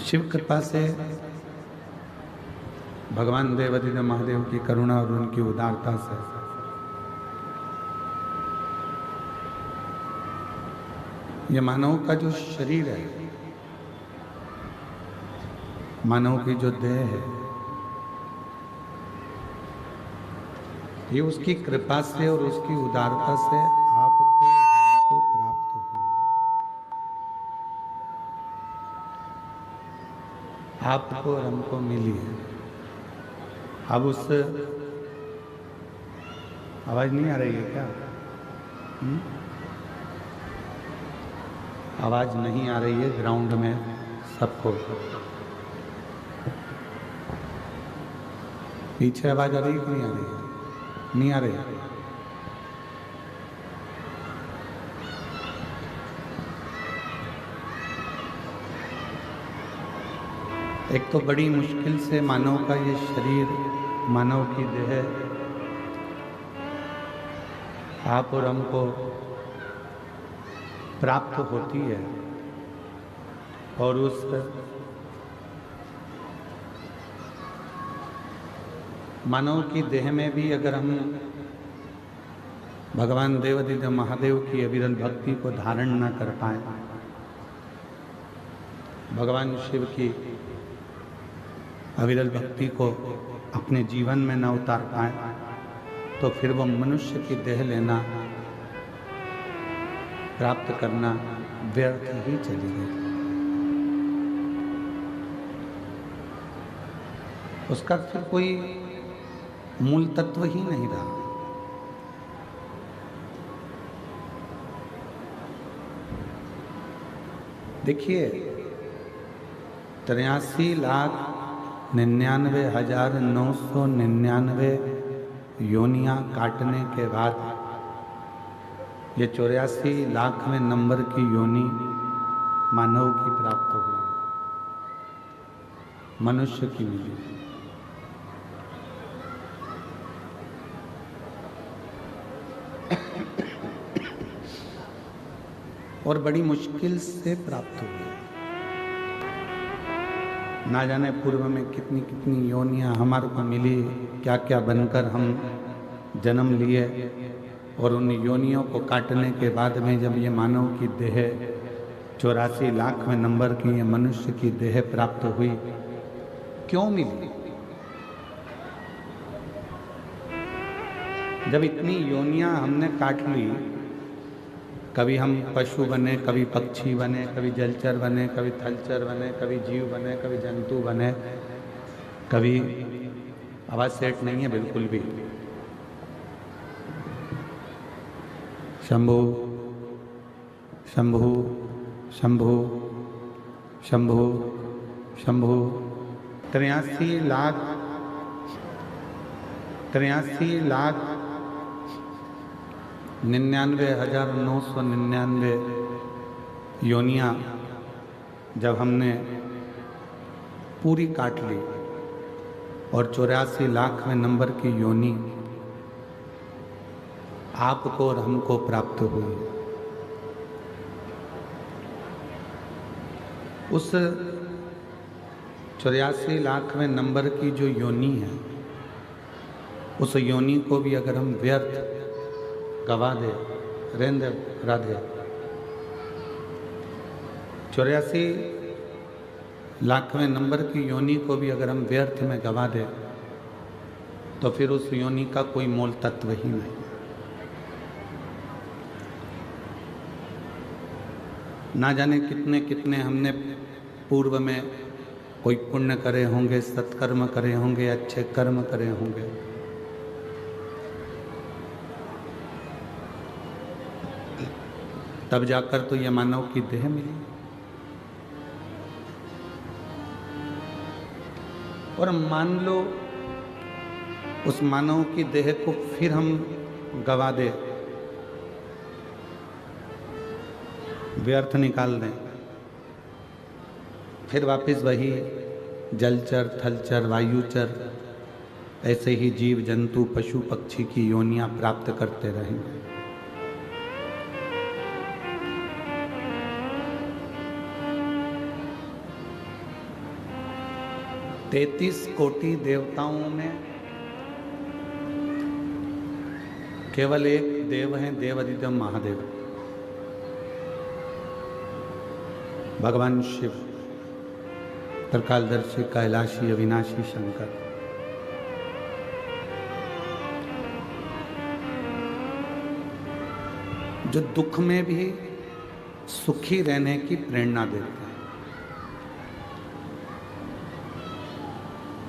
शिव कृपा से भगवान देवाधिदेव महादेव की करुणा और उनकी उदारता से ये मानव का जो शरीर है, मानव की जो देह है, ये उसकी कृपा से और उसकी उदारता से आपको हमको प्राप्त हुई। आपको और हमको मिली है। अब उस आवाज नहीं आ रही है क्या? आवाज नहीं आ रही है ग्राउंड में सबको। पीछे आवाज आ रही है कि नहीं आ रही है? नहीं आ रही है। एक तो बड़ी मुश्किल से मानव का ये शरीर, मानव की देह आप और हमको प्राप्त होती है, और उस मानव की देह में भी अगर हम भगवान देवाधिदेव महादेव की अविरल भक्ति को धारण न कर पाए, भगवान शिव की अविरल भक्ति को अपने जीवन में न उतार पाए, तो फिर वो मनुष्य की देह लेना, प्राप्त करना व्यर्थ ही चली गई। उसका फिर कोई मूल तत्व ही नहीं रहा। देखिए, 83,99,999 योनियां काटने के बाद ये 84,00,000वें नंबर की योनि मानव की प्राप्त हुई, मनुष्य की मिली। और बड़ी मुश्किल से प्राप्त हुई। ना जाने पूर्व में कितनी कितनी योनियां हमारे को मिली, क्या क्या बनकर हम जन्म लिए, और उन योनियों को काटने के बाद में जब ये मानव की देह 84,00,000वें नंबर की ये मनुष्य की देह प्राप्त हुई, क्यों मिली? जब इतनी योनियां हमने काट ली, कभी हम पशु बने, कभी पक्षी बने, कभी जलचर बने, कभी थलचर बने, कभी जीव बने, कभी जंतु बने, कभी आवाज सेट नहीं है बिल्कुल भी। शंभु शंभु शंभु शंभु शंभु 83,99,999 योनियां जब हमने पूरी काट ली, और 84,00,000वें नंबर की योनि आपको और हमको प्राप्त हुई। उस 84,00,000वें नंबर की जो योनि है, उस योनि को भी अगर हम व्यर्थ गवा दे, रेंद्र राधे, 84,00,000वें नंबर की योनि को भी अगर हम व्यर्थ में गवा दे, तो फिर उस योनि का कोई मूल तत्व ही नहीं। ना जाने कितने कितने हमने पूर्व में कोई पुण्य करे होंगे, सत्कर्म करे होंगे, अच्छे कर्म करे होंगे, तब जाकर तो ये मानव की देह मिली। और मान लो उस मानव की देह को फिर हम गवा दे, व्यर्थ निकाल दें, फिर वापस वही जलचर, थलचर, वायुचर, ऐसे ही जीव जंतु पशु पक्षी की योनियां प्राप्त करते रहेंगे। 33 कोटि देवताओं में केवल एक देव हैं, देवाधिदेव महादेव, भगवान शिव, त्रिकालदर्शी, कैलाशी, अविनाशी शंकर। जो दुख में भी सुखी रहने की प्रेरणा देते हैं।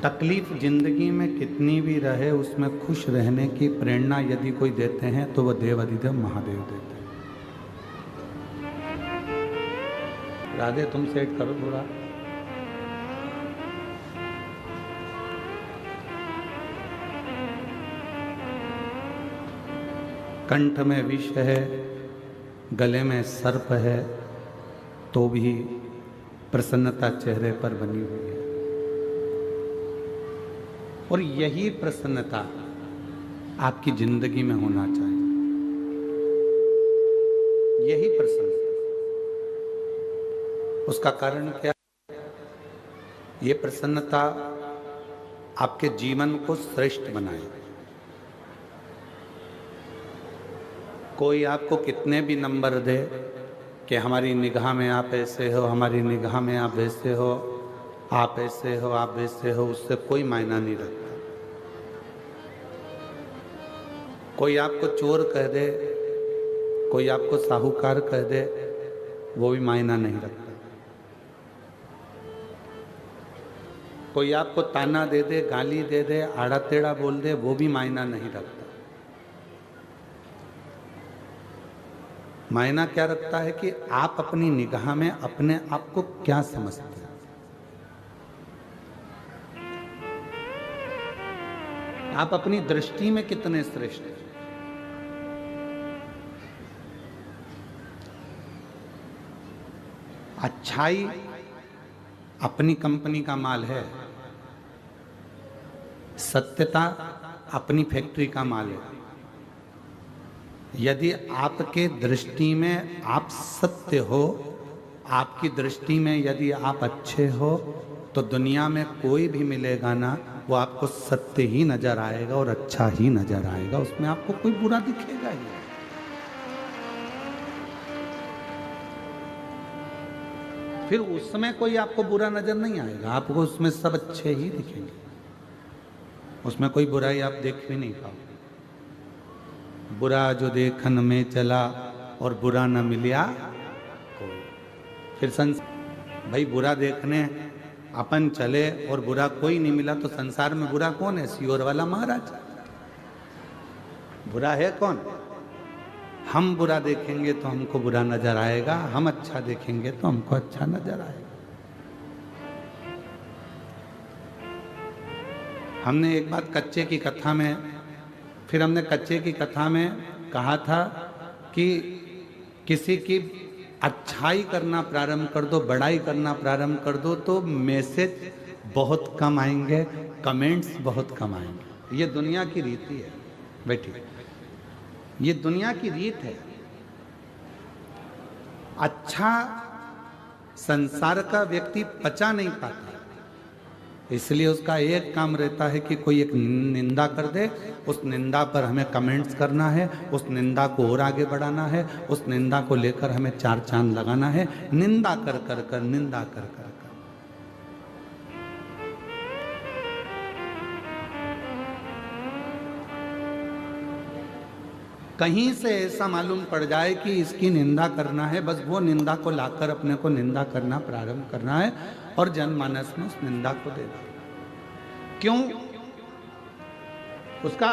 तकलीफ जिंदगी में कितनी भी रहे उसमें खुश रहने की प्रेरणा यदि कोई देते हैं तो वह देवाधिदेव महादेव देते हैं। राधे तुम सेट करो थोड़ा। कंठ में विष है, गले में सर्प है, तो भी प्रसन्नता चेहरे पर बनी हुई है। और यही प्रसन्नता आपकी जिंदगी में होना चाहिए। यही प्रसन्नता। उसका कारण क्या? ये प्रसन्नता आपके जीवन को श्रेष्ठ बनाए। कोई आपको कितने भी नंबर दे कि हमारी निगाह में आप ऐसे हो, हमारी निगाह में आप वैसे हो, आप ऐसे हो, आप वैसे हो, उससे कोई मायना नहीं रखता। कोई आपको चोर कह दे, कोई आपको साहूकार कह दे, वो भी मायना नहीं रखता। कोई आपको ताना दे दे, गाली दे दे, आड़ा टेढ़ा बोल दे, वो भी मायना नहीं रखता। मायना क्या रखता है कि आप अपनी निगाह में अपने आप को क्या समझते हैं। आप अपनी दृष्टि में कितने श्रेष्ठ हैं। अच्छाई अपनी कंपनी का माल है, सत्यता अपनी फैक्ट्री का माल है। यदि आपके दृष्टि में आप सत्य हो, आपकी दृष्टि में यदि आप अच्छे हो, तो दुनिया में कोई भी मिलेगा ना, वो आपको सत्य ही नजर आएगा और अच्छा ही नजर आएगा। उसमें आपको कोई बुरा दिखेगा ही। फिर उसमें कोई आपको बुरा नजर नहीं आएगा, आपको उसमें सब अच्छे ही दिखेंगे। उसमें कोई बुराई आप देख भी नहीं पाओगे। बुरा जो देखन में चला और बुरा न मिला कोई। फिर भाई बुरा देखने अपन चले और बुरा कोई नहीं मिला तो संसार में बुरा कौन है? सियोर वाला महाराज। बुरा है कौन? हम बुरा देखेंगे तो हमको बुरा नजर आएगा, हम अच्छा देखेंगे तो हमको अच्छा नजर आएगा। हमने एक बात कच्चे की कथा में, फिर हमने कच्चे की कथा में कहा था कि किसी की अच्छाई करना प्रारंभ कर दो, बड़ाई करना प्रारंभ कर दो, तो मैसेज बहुत कम आएंगे, कमेंट्स बहुत कम आएंगे। ये दुनिया की रीति है बेटी, ये दुनिया की रीत है। अच्छा संसार का व्यक्ति पचा नहीं पाता, इसलिए उसका एक काम रहता है कि कोई एक निंदा कर दे, उस निंदा पर हमें कमेंट्स करना है, उस निंदा को और आगे बढ़ाना है, उस निंदा को लेकर हमें चार चांद लगाना है। निंदा कर कर कर, निंदा कर कर कर। कहीं से ऐसा मालूम पड़ जाए कि इसकी निंदा करना है, बस वो निंदा को लाकर अपने को निंदा करना प्रारंभ करना है और जनमानस में उस निंदा को देना। क्यों? उसका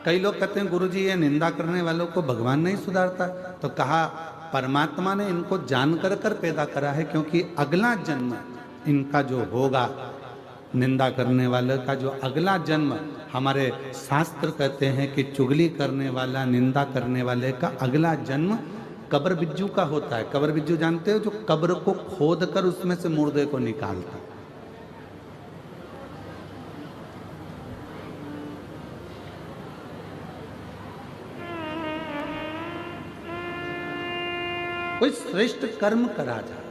कई लोग कहते हैं गुरुजी ये निंदा करने वालों को भगवान नहीं सुधारता, तो कहा परमात्मा ने इनको जानकर कर पैदा करा है, क्योंकि अगला जन्म इनका जो होगा, निंदा करने वाले का जो अगला जन्म, हमारे शास्त्र कहते हैं कि चुगली करने वाला, निंदा करने वाले का अगला जन्म कब्र बिज्जू का होता है। कब्र बिज्जू जानते हो? जो कब्र को खोद कर उसमें से मुर्दे को निकालता। कोई श्रेष्ठ कर्म करा जाए,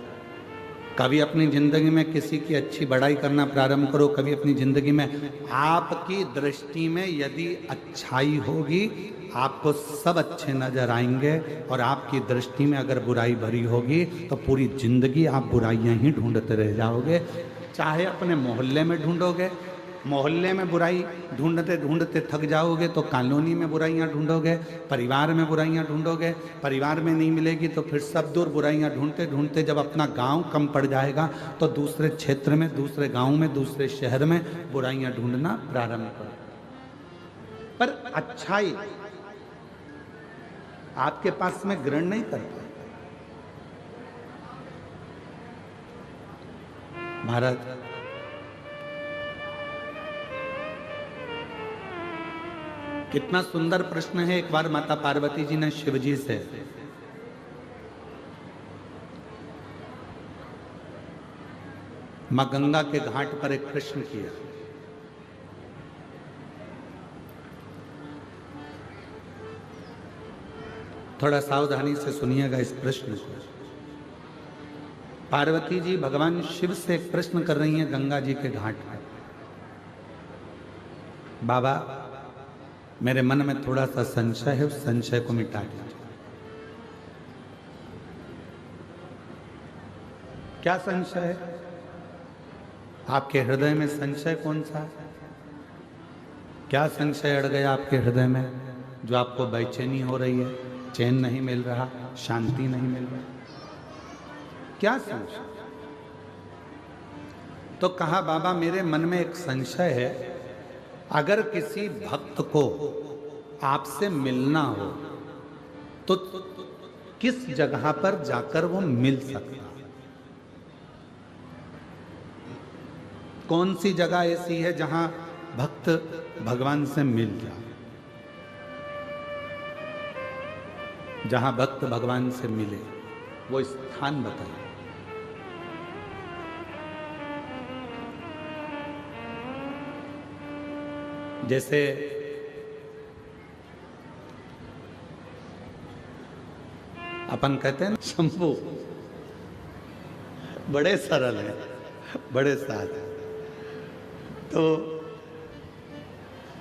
कभी अपनी जिंदगी में किसी की अच्छी बड़ाई करना प्रारंभ करो, कभी अपनी जिंदगी में आपकी दृष्टि में यदि अच्छाई होगी आपको सब अच्छे नजर आएंगे, और आपकी दृष्टि में अगर बुराई भरी होगी तो पूरी जिंदगी आप बुराइयां ही ढूंढते रह जाओगे। चाहे अपने मोहल्ले में ढूंढोगे, मोहल्ले में बुराई ढूंढते ढूंढते थक जाओगे तो कॉलोनी में बुराइयां ढूंढोगे, परिवार में बुराइयां ढूंढोगे, परिवार में नहीं मिलेगी तो फिर सब दूर बुराइयां ढूंढते ढूंढते जब अपना गांव कम पड़ जाएगा तो दूसरे क्षेत्र में, दूसरे गांव में, दूसरे शहर में बुराइयां ढूंढना प्रारंभ करो। पर अच्छाई आपके पास में ग्रहण नहीं करता। भारत कितना सुंदर प्रश्न है। एक बार माता पार्वती जी ने शिव जी से मां गंगा के घाट पर एक प्रश्न किया। थोड़ा सावधानी से सुनिएगा इस प्रश्न को। पार्वती जी भगवान शिव से एक प्रश्न कर रही हैं गंगा जी के घाट पर, बाबा मेरे मन में थोड़ा सा संशय है, उस संशय को मिटा दीजिए। क्या संशय है? आपके हृदय में संशय कौन सा है? क्या संशय अड़ गया आपके हृदय में जो आपको बेचैनी हो रही है, चैन नहीं मिल रहा, शांति नहीं मिल रहा? क्या संशय? तो कहा बाबा मेरे मन में एक संशय है, अगर किसी भक्त को आपसे मिलना हो तो किस जगह पर जाकर वो मिल सकता है? कौन सी जगह ऐसी है जहां भक्त भगवान से मिल जाए, जहां भक्त भगवान से मिले, वो स्थान बताइए। जैसे अपन कहते हैं ना शंभू, बड़े सरल है, बड़े साध है। तो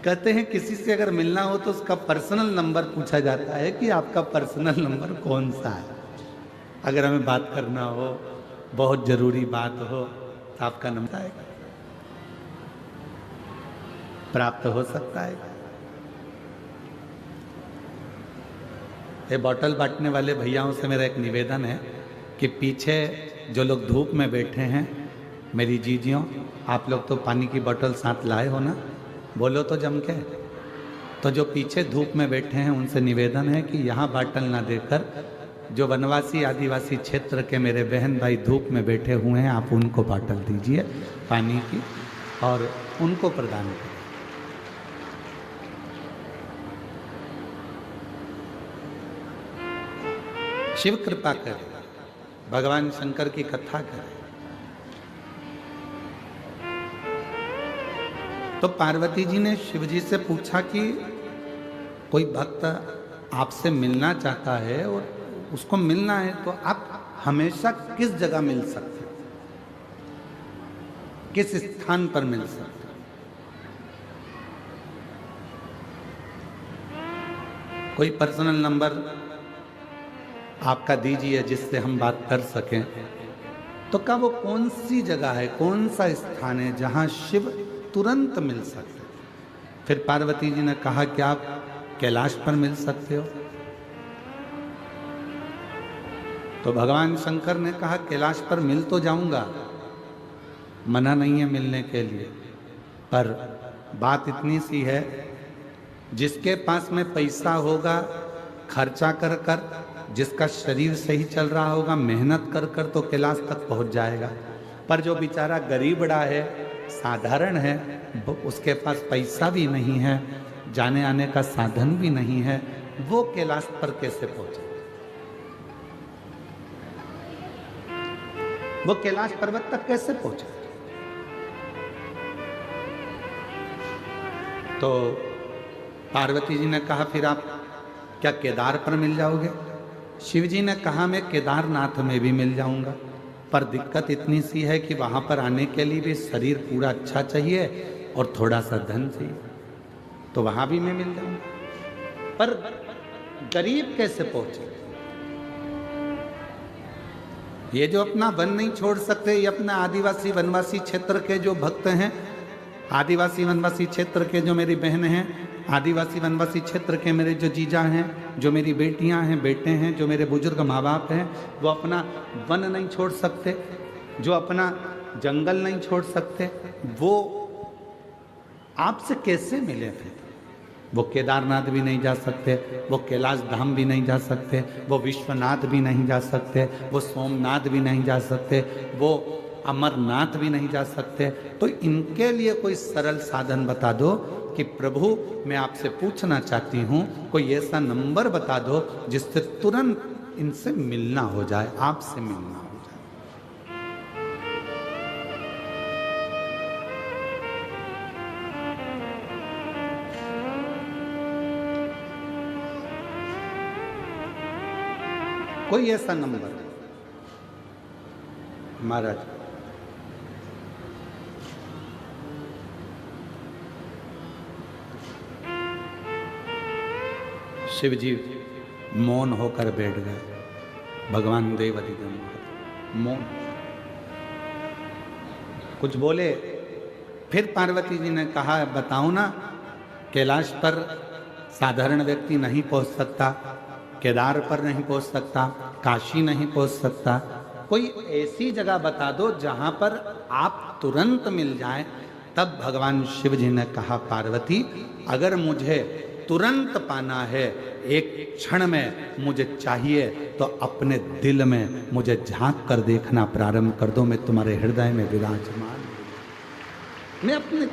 कहते हैं किसी से अगर मिलना हो तो उसका पर्सनल नंबर पूछा जाता है कि आपका पर्सनल नंबर कौन सा है। अगर हमें बात करना हो, बहुत जरूरी बात हो तो आपका नंबर आएगा, प्राप्त हो सकता है। ये बॉटल बांटने वाले भैयाओं से मेरा एक निवेदन है कि पीछे जो लोग धूप में बैठे हैं, मेरी जीजियों, आप लोग तो पानी की बोतल साथ लाए हो ना, बोलो तो जम के। तो जो पीछे धूप में बैठे हैं उनसे निवेदन है कि यहाँ बाटल ना देकर जो वनवासी आदिवासी क्षेत्र के मेरे बहन भाई धूप में बैठे हुए हैं, आप उनको बाटल दीजिए पानी की और उनको प्रदान करें। शिव कृपा करे, भगवान शंकर की कथा करे। तो पार्वती जी ने शिव जी से पूछा कि कोई भक्त आपसे मिलना चाहता है और उसको मिलना है तो आप हमेशा किस जगह मिल सकते हैं, किस स्थान पर मिल सकते हैं? कोई पर्सनल नंबर आपका दीजिए जिससे हम बात कर सकें। तो क्या वो कौन सी जगह है, कौन सा स्थान है जहां शिव तुरंत मिल सकते? फिर पार्वती जी ने कहा कि आप कैलाश पर मिल सकते हो। तो भगवान शंकर ने कहा कैलाश पर मिल तो जाऊंगा, मना नहीं है मिलने के लिए, पर बात इतनी सी है, जिसके पास में पैसा होगा खर्चा कर कर, जिसका शरीर सही चल रहा होगा मेहनत कर कर तो कैलाश तक पहुंच जाएगा। पर जो बेचारा गरीबड़ा है, साधारण है, उसके पास पैसा भी नहीं है, जाने आने का साधन भी नहीं है, वो कैलाश पर कैसे पहुंचे? वो कैलाश पर्वत तक कैसे पहुंचे? तो पार्वती जी ने कहा फिर आप क्या केदार पर मिल जाओगे? शिव जी ने कहा मैं केदारनाथ में भी मिल जाऊंगा। पर दिक्कत इतनी सी है कि वहां पर आने के लिए भी शरीर पूरा अच्छा चाहिए और थोड़ा सा धन चाहिए, तो वहां भी मैं मिल जाऊंगा। पर गरीब कैसे पहुंचे? ये जो अपना वन नहीं छोड़ सकते, ये अपना आदिवासी वनवासी क्षेत्र के जो भक्त हैं, आदिवासी वनवासी क्षेत्र के जो मेरी बहन हैं, आदिवासी वनवासी क्षेत्र के मेरे जो जीजा हैं, जो मेरी बेटियां हैं, बेटे हैं, जो मेरे बुजुर्ग माँ बाप हैं, वो अपना वन नहीं छोड़ सकते, जो अपना जंगल नहीं छोड़ सकते, वो आपसे कैसे मिले फिर? वो केदारनाथ भी नहीं जा सकते, वो कैलाश धाम भी नहीं जा सकते, वो विश्वनाथ भी नहीं जा सकते, वो सोमनाथ भी नहीं जा सकते, वो अमरनाथ भी नहीं जा सकते। तो इनके लिए कोई सरल साधन बता दो कि प्रभु मैं आपसे पूछना चाहती हूँ, कोई ऐसा नंबर बता दो जिससे तुरंत इनसे मिलना हो जाए, आपसे मिलना हो जाए। कोई ऐसा नंबर महाराज? शिव जी मौन होकर बैठ गए। भगवान देव अधिगम मौन, कुछ बोले। फिर पार्वती जी ने कहा बताओ ना, कैलाश पर साधारण व्यक्ति नहीं पहुंच सकता, केदार पर नहीं पहुंच सकता, काशी नहीं पहुंच सकता, कोई ऐसी जगह बता दो जहां पर आप तुरंत मिल जाएं। तब भगवान शिव जी ने कहा पार्वती अगर मुझे तुरंत पाना है, एक क्षण में मुझे चाहिए, तो अपने दिल में मुझे झांक कर देखना प्रारंभ कर दो। मैं तुम्हारे हृदय में विराजमान, मैं अपने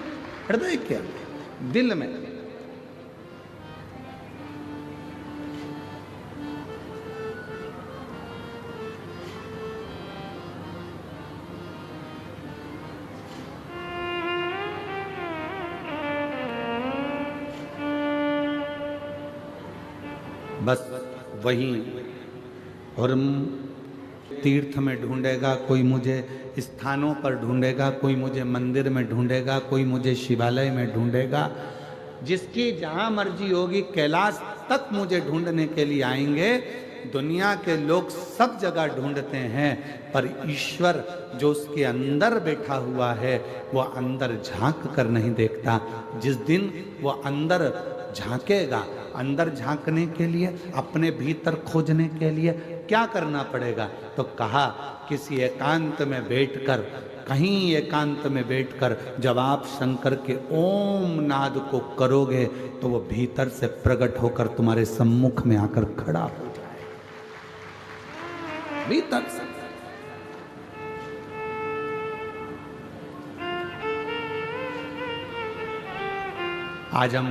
हृदय के दिल में। बस वहीं, और तीर्थ में ढूंढेगा, कोई मुझे स्थानों पर ढूंढेगा, कोई मुझे मंदिर में ढूंढेगा, कोई मुझे शिवालय में ढूंढेगा, जिसकी जहां मर्जी होगी कैलाश तक मुझे ढूंढने के लिए आएंगे। दुनिया के लोग सब जगह ढूंढते हैं, पर ईश्वर जो उसके अंदर बैठा हुआ है वो अंदर झांक कर नहीं देखता। जिस दिन वो अंदर झांकेगा, अंदर झांकने के लिए, अपने भीतर खोजने के लिए क्या करना पड़ेगा? तो कहा किसी एकांत में बैठकर, कहीं एकांत में बैठकर जब आप शंकर के ओम नाद को करोगे तो वो भीतर से प्रकट होकर तुम्हारे सम्मुख में आकर खड़ा हो जाए, भीतर से। आज हम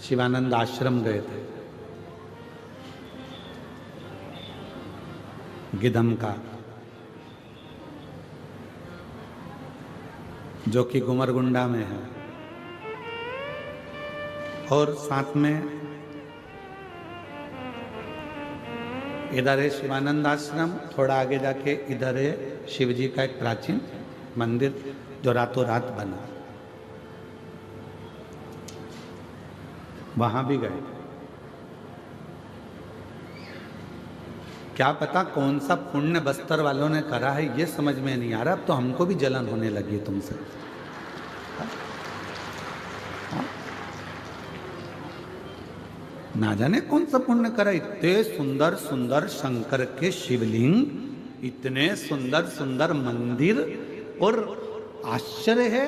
शिवानंद आश्रम गए थे, गिदम का, जो कि गुमरगुंडा में है, और साथ में इधर है शिवानंद आश्रम, थोड़ा आगे जाके इधर है शिव जी का एक प्राचीन मंदिर जो रातों रात बना, वहां भी गए। क्या पता कौन सा पुण्य बस्तर वालों ने करा है, ये समझ में नहीं आ रहा। अब तो हमको भी जलन होने लगी है तुमसे। ना जाने कौन सा पुण्य करा। इतने सुंदर सुंदर शंकर के शिवलिंग, इतने सुंदर सुंदर मंदिर, और आश्चर्य है।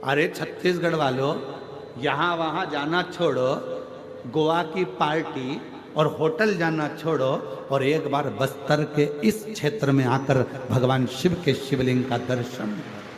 अरे छत्तीसगढ़ वालों, यहाँ वहाँ जाना छोड़ो, गोवा की पार्टी और होटल जाना छोड़ो, और एक बार बस्तर के इस क्षेत्र में आकर भगवान शिव के शिवलिंग का दर्शन करो।